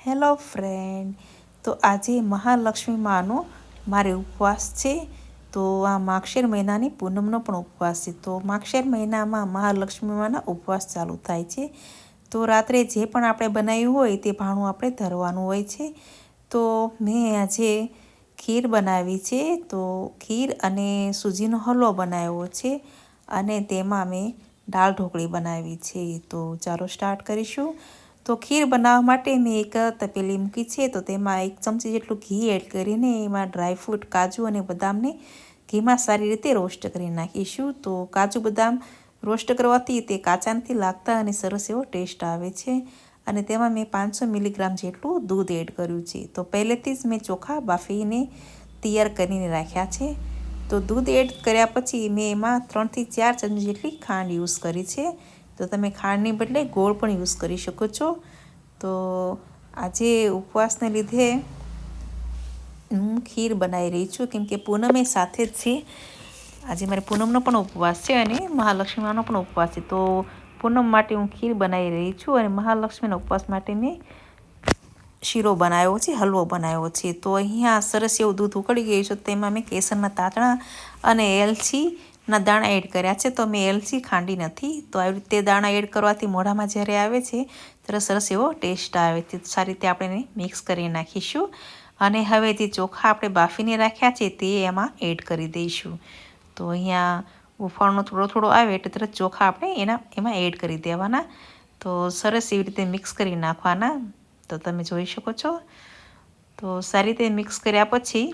Hello friend, તો આજે મહાલક્ષ્મી માનો મારે ઉપવાસ છે. તો આ માગશીર મહિનાની પૂનમનો પણ ઉપવાસ છે. તો માગશીર મહિનામાં મહાલક્ષ્મી માના ઉપવાસ ચાલુ થાય છે. તો રાત્રે જે પણ આપણે બનાવ્યું હોય તે ભાણું આપણે ધરવાનું હોય છે. તો મેં આજે ખીર બનાવી છે. તો ખીર અને સૂજીનો હલવો બનાવ્યો છે અને તેમાં મેં દાળ ઢોકળી બનાવી છે. તો ચાલો સ્ટાર્ટ કરીશું. તો ખીર બનાવવા માટે મેં એક તપેલી મૂકી છે. તો તેમાં 1 ચમચી જેટલું ઘી એડ કરીને એમાં ડ્રાયફ્રૂટ કાજુ અને બદામને ઘીમાં સારી રીતે રોસ્ટ કરી નાખીશું. તો કાજુ બદામ રોસ્ટ કરવાથી તે કાચા નથી લાગતા અને સરસ એવો ટેસ્ટ આવે છે. અને તેમાં મેં 500 મિલીગ્રામ જેટલું દૂધ એડ કર્યું છે. તો પહેલેથી જ મેં ચોખા બાફીને તૈયાર કરીને રાખ્યા છે. તો દૂધ એડ કર્યા પછી મેં એમાં 3 થી 4 ચમચી જેટલી ખાંડ યુઝ કરી છે. તો તમે ખાંડની બદલે ગોળ પણ યુઝ કરી શકો છો. તો આજે ઉપવાસને લીધે હું ખીર બનાવી રહી છું, કેમ કે પૂનમે સાથે જ છે. આજે મારે પૂનમનો પણ ઉપવાસ છે અને મહાલક્ષ્મીનો પણ ઉપવાસ છે. તો પૂનમ માટે હું ખીર બનાવી રહી છું અને મહાલક્ષ્મીના ઉપવાસ માટે મેં શીરો બનાવ્યો છે, હલવો બનાવ્યો છે. તો અહીંયા સરસ એવું દૂધ ઉકળી ગયું છે. તેમાં મેં કેસરના તાતણા અને એલચીના દાણા એડ કર્યા છે. તો મેં એલચી ખાંડી નથી. તો આવી રીતે દાણા એડ કરવાથી મોઢામાં જ્યારે આવે છે ત્યારે સરસ એવો ટેસ્ટ આવે છે. સારી રીતે આપણે એને મિક્સ કરી નાખીશું અને હવે જે ચોખા આપણે બાફીને રાખ્યા છે તે એમાં એડ કરી દઈશું. તો અહીંયા ઉફાળનો થોડો આવે એટલે તરત ચોખા આપણે એમાં એડ કરી દેવાના. તો સરસ એવી રીતે મિક્સ કરી નાખવાના. તો તમે જોઈ શકો છો. તો સારી રીતે મિક્સ કર્યા પછી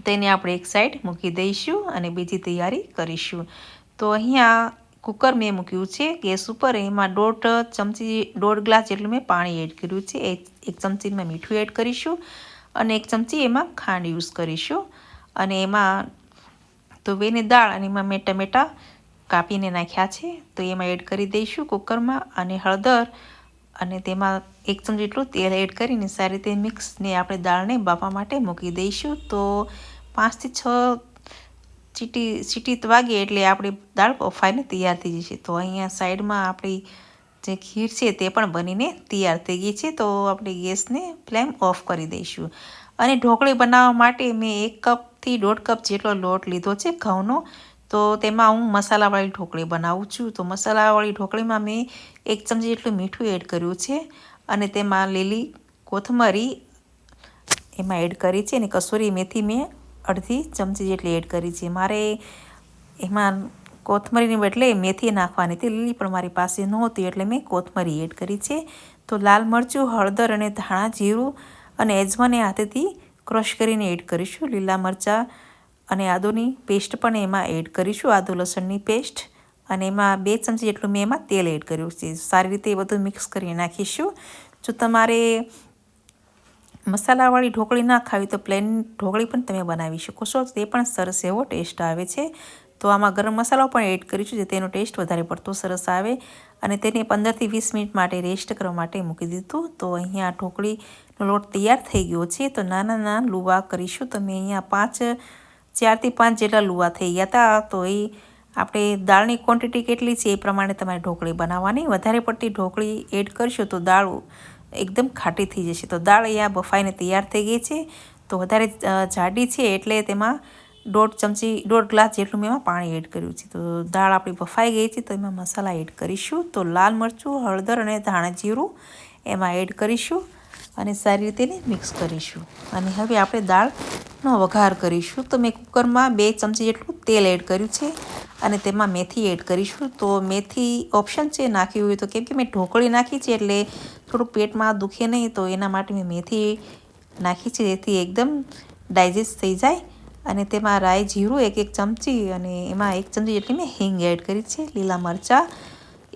તેને આપણે એક સાઈડ મૂકી દઈશું અને બીજી તૈયારી કરીશું. તો અહીંયા કુકર મેં મૂક્યું છે ગેસ ઉપર. એમાં 1.5 ગ્લાસ જેટલું મેં પાણી એડ કર્યું છે. 1 ચમચીમાં મીઠું એડ કરીશું અને 1 ચમચી એમાં ખાંડ યુઝ કરીશું. અને એમાં તુવેરની દાળ અને એમાં મેં ટમેટાં કાપીને નાખ્યા છે. તો એમાં એડ કરી દઈશું કુકરમાં. અને હળદર અને તેમાં 1 ચમચી જેટલું તેલ એડ કરીને સારી રીતે મિક્સને આપણે દાળને બાફવા માટે મૂકી દઈશું. તો 5 થી 6 સીટી વાગે એટલે આપણી દાળ બફાઈને તૈયાર થઈ જશે. તો અહીંયા સાઈડમાં આપણી જે ખીર છે તે પણ બનીને તૈયાર થઈ ગઈ છે. તો આપણે ગેસને ફ્લેમ ઓફ કરી દઈશું. અને ઢોકળી બનાવવા માટે મેં 1 કપથી 1.5 કપ જેટલો લોટ લીધો છે ઘઉંનો. તો તેમાં હું મસાલાવાળી ઢોકળી બનાવું છું. તો મસાલાવાળી ઢોકળીમાં મેં 1 ચમચી જેટલું મીઠું એડ કર્યું છે અને તેમાં લીલી કોથમરી એમાં એડ કરી છે અને કસૂરી મેથી મેં 1/2 ચમચી જેટલી એડ કરી છે. મારે એમાં કોથમરીની બદલે મેથી નાખવાની હતી લીલી, પણ મારી પાસે નહોતી એટલે મેં કોથમરી એડ કરી છે. તો લાલ મરચું, હળદર અને ધાણા જીરું અને એજવાને હાથેથી ક્રશ કરીને એડ કરીશું. લીલા મરચાં અને આદુની પેસ્ટ પણ એમાં એડ કરીશું, આદુ લસણની પેસ્ટ. અને એમાં 2 ચમચી જેટલું મેં એમાં તેલ એડ કર્યું છે. સારી રીતે એ બધું મિક્સ કરી નાખીશું. જો તમારે મસાલાવાળી ઢોકળી ના ખાવી તો પ્લેન ઢોકળી પણ તમે બનાવી શકો છો. તે પણ સરસ એવો ટેસ્ટ આવે છે. તો આમાં ગરમ મસાલો પણ એડ કરીશું જે તેનો ટેસ્ટ વધારે પડતો સરસ આવે. અને તેને 15 થી 20 મિનિટ માટે રેસ્ટ કરવા માટે મૂકી દીધું. તો અહીંયા ઢોકળીનો લોટ તૈયાર થઈ ગયો છે. તો નાના લુવા કરીશું. તો મેં અહીંયા 4 થી 5 જેટલા લુવા થઈ ગયા હતા. તો એ આપણે દાળની ક્વોન્ટિટી કેટલી છે એ પ્રમાણે તમારે ઢોકળી બનાવવાની. વધારે પડતી ઢોકળી એડ કરશો તો દાળ એકદમ ખાટી થઈ જશે. તો દાળ અહીંયા બફાઈને તૈયાર થઈ ગઈ છે. તો વધારે જાડી છે એટલે તેમાં 1.5 ગ્લાસ જેટલું મેં એમાં પાણી એડ કર્યું છે. તો દાળ આપણી બફાઈ ગઈ છે. તો એમાં મસાલા એડ કરીશું. તો લાલ મરચું, હળદર અને ધાણા જીરું એમાં એડ કરીશું અને સારી રીતે એને મિક્સ કરીશું. અને હવે આપણે દાળનો વઘાર કરીશું. તો મેં કુકરમાં 2 ચમચી જેટલું તેલ એડ કર્યું છે અને તેમાં મેથી એડ કરીશું. તો મેથી ઓપ્શન છે નાખવી હોય તો, કેમ કે મેં ઢોકળી નાખી છે એટલે થોડુંક પેટમાં દુખે નહીં. તો એના માટે મેં મેથી નાખી છે જેથી એકદમ ડાયજેસ્ટ થઈ જાય. અને તેમાં રાઈ જીરું 1 ચમચી અને એમાં 1 ચમચી જેટલી મેં હિંગ એડ કરી છે. લીલા મરચાં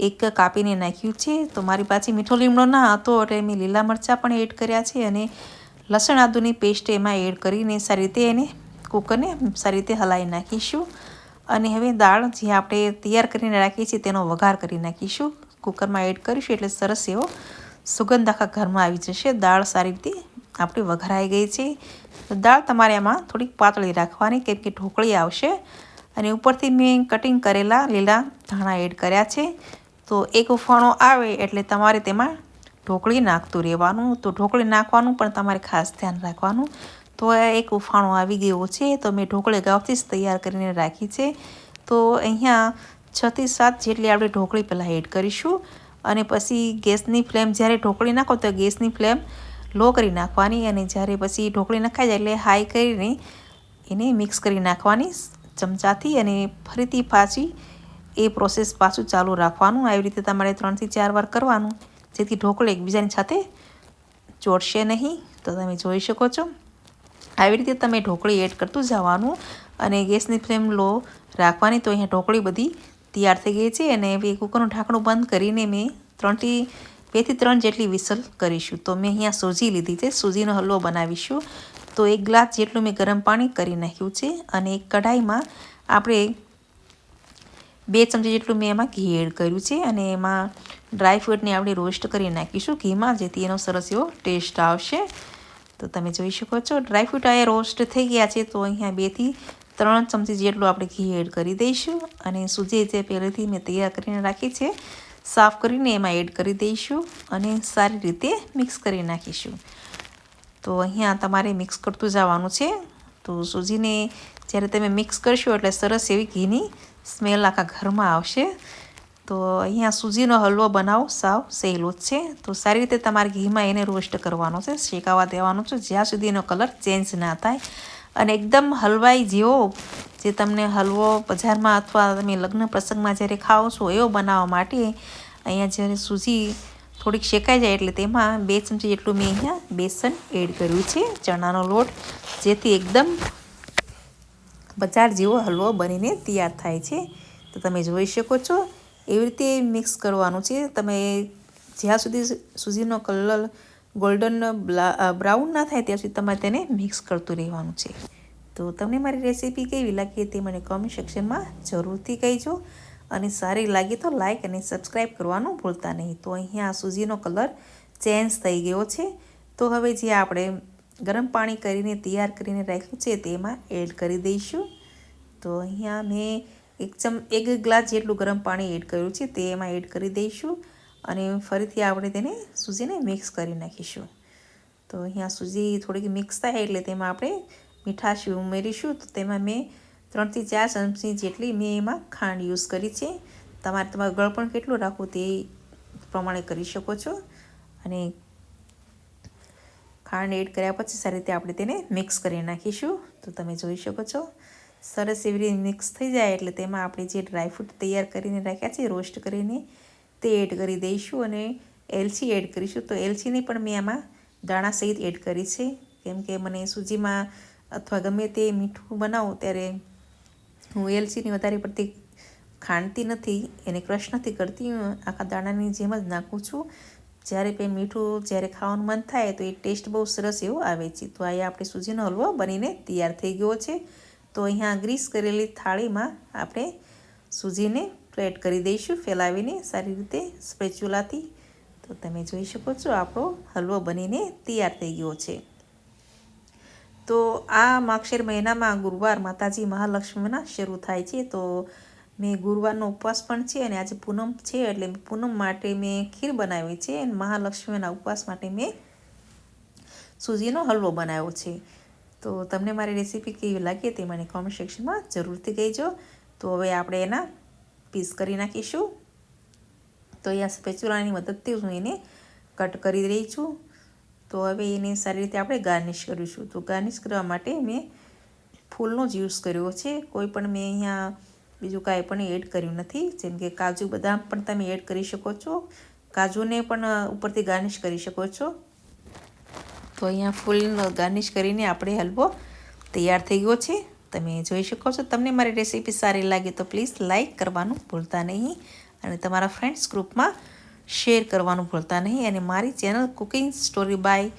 1 કાપીને નાખ્યું છે. તો મારી પાસે મીઠો લીમડો ના હતો એટલે મેં લીલા મરચાં પણ એડ કર્યા છે અને લસણ આદુની પેસ્ટ એમાં એડ કરીને સારી રીતે એને કુકરને સારી રીતે હલાવી નાખીશું. અને હવે દાળ જે આપણે તૈયાર કરીને રાખી છે તેનો વઘાર કરી નાખીશું. કુકરમાં એડ કરીશું એટલે સરસ એવો સુગંધ આખા ઘરમાં આવી જશે. દાળ સારી રીતે આપણી વઘરાઈ ગઈ છે. તો દાળ તમારે આમાં થોડીક પાતળી રાખવાની કેમ કે ઢોકળી આવશે. અને ઉપરથી મેં કટિંગ કરેલા લીલા ધાણા એડ કર્યા છે. તો એક ઉફાણો આવે એટલે તમારે તેમાં ઢોકળી નાખતું રહેવાનું. તો ઢોકળી નાખવાનું પણ તમારે ખાસ ધ્યાન રાખવાનું. તો એક ઉફાણો આવી ગયો છે, તો મેં ઢોકળી અગાઉથી જ તૈયાર કરીને રાખી છે. તો અહીંયા 6 થી 7 જેટલી આપણે ઢોકળી પહેલાં એડ કરીશું, અને પછી ગેસની ફ્લેમ જ્યારે ઢોકળી નાખો તો ગેસની ફ્લેમ લો કરી નાખવાની, અને જ્યારે પછી ઢોકળી નખાઈ જાય એટલે હાઈ કરીને એને મિક્સ કરી નાખવાની ચમચાથી, અને ફરીથી પાછી એ પ્રોસેસ પાછું ચાલુ રાખવાનું. આવી રીતે તમારે 3 થી 4 વાર કરવાનું, જેથી ઢોકળી એકબીજાની સાથે ચોટશે નહીં. તો તમે જોઈ શકો છો આવી રીતે તમે ઢોકળી એડ કરતું જવાનું, અને ગેસની ફ્લેમ લો રાખવાની. તો અહીંયા ઢોકળી બધી તૈયાર થઈ ગઈ છે, અને હવે કુકરનું ઢાંકણું બંધ કરીને મેં 2 થી 3 જેટલી વિસલ કરીશું. તો મેં અહીંયા સૂજી લીધી છે, સૂજીનો હલવો બનાવીશું. તો 1 ગ્લાસ જેટલું મેં ગરમ પાણી કરી નાખ્યું છે, અને એક કઢાઈમાં આપણે 2 ચમચી જેટલું મેં એમાં ઘી એડ કર્યું છે, અને એમાં ડ્રાયફ્રૂટને આપણે રોસ્ટ કરી નાખીશું ઘીમાં, જેથી એનો સરસ એવો ટેસ્ટ આવશે. તો તમે જોઈ શકો છો ડ્રાયફ્રૂટ આ રોસ્ટ થઈ ગયા છે. તો અહીંયા 2 થી 3 ચમચી જેટલું આપણે ઘી એડ કરી દઈશું, અને સૂજી જે પહેલેથી મેં તૈયાર કરીને રાખી છે સાફ કરીને એમાં એડ કરી દઈશું, અને સારી રીતે મિક્સ કરી નાખીશું. તો અહીંયા તમારે મિક્સ કરતું જવાનું છે. તો સૂજીને જ્યારે તમે મિક્સ કરશો એટલે સરસ એવી ઘીની સ્મેલ આખા ઘરમાં આવશે. તો અહીંયા સૂજીનો હલવો બનાવો સાવ સહેલો જ છે. તો સારી રીતે તમારે ઘીમાં એને રોસ્ટ કરવાનો છે, શેકાવા દેવાનો છે, જ્યાં સુધી એનો કલર ચેન્જ ના થાય. અને એકદમ હલવાઈ જેવો, જે તમને હલવો બજારમાં અથવા તમે લગ્ન પ્રસંગમાં જ્યારે ખાઓ છો એવો બનાવવા માટે અહીંયા જ્યારે સૂજી થોડીક શેકાઈ જાય એટલે તેમાં 2 ચમચી જેટલું મેં અહીંયા બેસન એડ કર્યું છે, ચણાનો લોટ, જેથી એકદમ બજાર જેવો હલવો બનીને તૈયાર થાય છે. તો તમે જોઈ શકો છો એવી રીતે મિક્સ કરવાનું છે. તમે જ્યાં સુધી સૂજીનો કલર ગોલ્ડન બ્રાઉન ના થાય ત્યાં સુધી તમારે તેને મિક્સ કરતું રહેવાનું છે. તો તમને મારી રેસીપી કેવી લાગી તે મને કોમેન્ટ સેક્શનમાં જરૂરથી કહેજો, અને સારી લાગી તો લાઇક અને સબસ્ક્રાઈબ કરવાનું ભૂલતા નહીં. તો અહીંયા સૂજીનો કલર ચેન્જ થઈ ગયો છે. તો હવે જે આપણે ગરમ પાણી કરીને તૈયાર કરીને રાખ્યું છે તેમાં એડ કરી દઈશું. તો અહીંયા મેં 1 ગ્લાસ જેટલું ગરમ પાણી એડ કર્યું છે, તે એમાં એડ કરી દઈશું, અને ફરીથી આપણે તેને સૂજીને મિક્સ કરી નાખીશું. તો અહીંયા સૂજી થોડીક મિક્સ થાય એટલે તેમાં આપણે મીઠાશ ઉમેરીશું. તો તેમાં મેં 3 થી 4 ચમચી જેટલી મેં એમાં ખાંડ યુઝ કરી છે. તમારું ગળપણ કેટલું રાખવું તે પ્રમાણે કરી શકો છો. અને ખાંડ એડ કર્યા પછી સારી રીતે આપણે તેને મિક્સ કરી નાખીશું. તો તમે જોઈ શકો છો સરસ એવી રીતે મિક્સ થઈ જાય એટલે તેમાં આપણે જે ડ્રાયફ્રૂટ તૈયાર કરીને રાખ્યા છે રોસ્ટ કરીને તે એડ કરી દઈશું, અને એલચી એડ કરીશું. તો એલચીની પણ મેં આમાં દાણા સહિત એડ કરી છે, કેમ કે મને સૂજીમાં અથવા ગમે તે મીઠું બનાવું ત્યારે હું એલચીની વધારે પડતી ખાંડતી નથી, એને ક્રશ નથી કરતી, આખા દાણાની જેમ જ નાખું છું. જ્યારે પણ મીઠું જ્યારે ખાવાનું મન થાય તો એ ટેસ્ટ બહુ સરસ એવો આવે છે. તો અહીંયા આપણે સૂજીનો હલવો બનીને તૈયાર થઈ ગયો છે. તો અહીંયા ગ્રીસ કરેલી થાળીમાં આપણે સૂજીને પ્લેટ કરી દઈશું, ફેલાવીને સારી રીતે સ્પેચ્યુલાથી. તો તમે જોઈ શકો છો આપણો હલવો બનીને તૈયાર થઈ ગયો છે. તો આ માગશીર મહિનામાં ગુરુવાર માતાજી મહાલક્ષ્મીના શરૂ થાય છે. તો મેં ગુરુવારનો ઉપવાસ પણ છે, અને આજે પૂનમ છે એટલે પૂનમ માટે મેં ખીર બનાવી છે, અને મહાલક્ષ્મીના ઉપવાસ માટે મેં સૂજીનો હલવો બનાવ્યો છે. તો તમને મારી રેસીપી કેવી લાગી તે મને કોમેન્ટ સેક્શનમાં જરૂરથી કહેજો. તો હવે આપણે એના પીસ કરી નાખીશું. તો અહીંયા સ્પેચ્યુલાની મદદથી હું એને કટ કરી રહી છું. તો હવે એને સારી રીતે આપણે ગાર્નિશ કરીશું. તો ગાર્નિશ કરવા માટે મેં ફૂલનો જ યુઝ કર્યો છે, કોઈ પણ મેં અહીંયા બીજું કાંઈ પણ એડ કર્યું નથી. જેમ કે કાજુ બદામ પણ તમે એડ કરી શકો છો, કાજુને પણ ઉપરથી ગાર્નિશ કરી શકો છો. તો અહીંયા ફૂલ ગાર્નિશ કરીને આપણે હલવો તૈયાર થઈ ગયો છે. તમે જોઈ શકો છો. તમને મારી રેસીપી સારી લાગે તો પ્લીઝ લાઇક કરવાનું ભૂલતા નહીં, અને તમારા ફ્રેન્ડ્સ ગ્રુપમાં શેર કરવાનું ભૂલતા નહીં, અને મારી channel cooking story by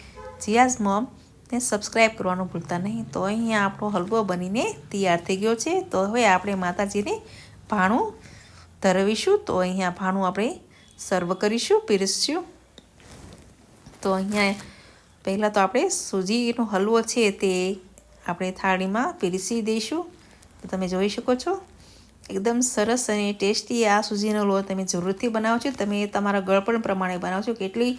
Jiya's mom ને સબસ્ક્રાઈબ કરવાનું ભૂલતા નહીં. તો અહીંયા આપણો હલવો બનીને તૈયાર થઈ ગયો છે. તો હવે આપણે માતાજીને ભાણું ધરાવીશું. તો અહીંયા ભાણું આપણે સર્વ કરીશું, પીરસશું. તો અહીંયા પહેલાં તો આપણે સૂજીનો હલવો છે તે આપણે થાળીમાં પીરસી દઈશું. તો તમે જોઈ શકો છો એકદમ સરસ અને ટેસ્ટી આ સૂજીનો હલવો તમે જરૂરથી બનાવો છો. તમે તમારા ગળપણ પ્રમાણે બનાવો છો, કેટલી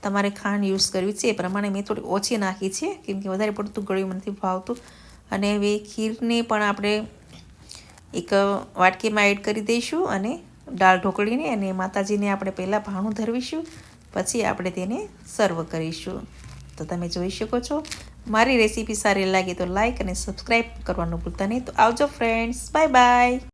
તમારે ખાંડ યુઝ કરવી છે એ પ્રમાણે મેં થોડી ઓછી નાખી છે, કેમ કે વધારે પડતું ગળ્યું મને નથી ભાવતું. અને હવે ખીરને પણ આપણે એક વાટકીમાં એડ કરી દઈશું અને દાળ ઢોકળીને અને માતાજીને આપણે પહેલાં ભાણું ધરવીશું, પછી આપણે તેને સર્વ કરીશું. તો તમે જોઈ શકો છો. મારી રેસીપી સારી લાગે તો લાઈક અને સબસ્ક્રાઈબ કરવાનું ભૂલતા નહીં. તો આવજો ફ્રેન્ડ્સ, બાય બાય.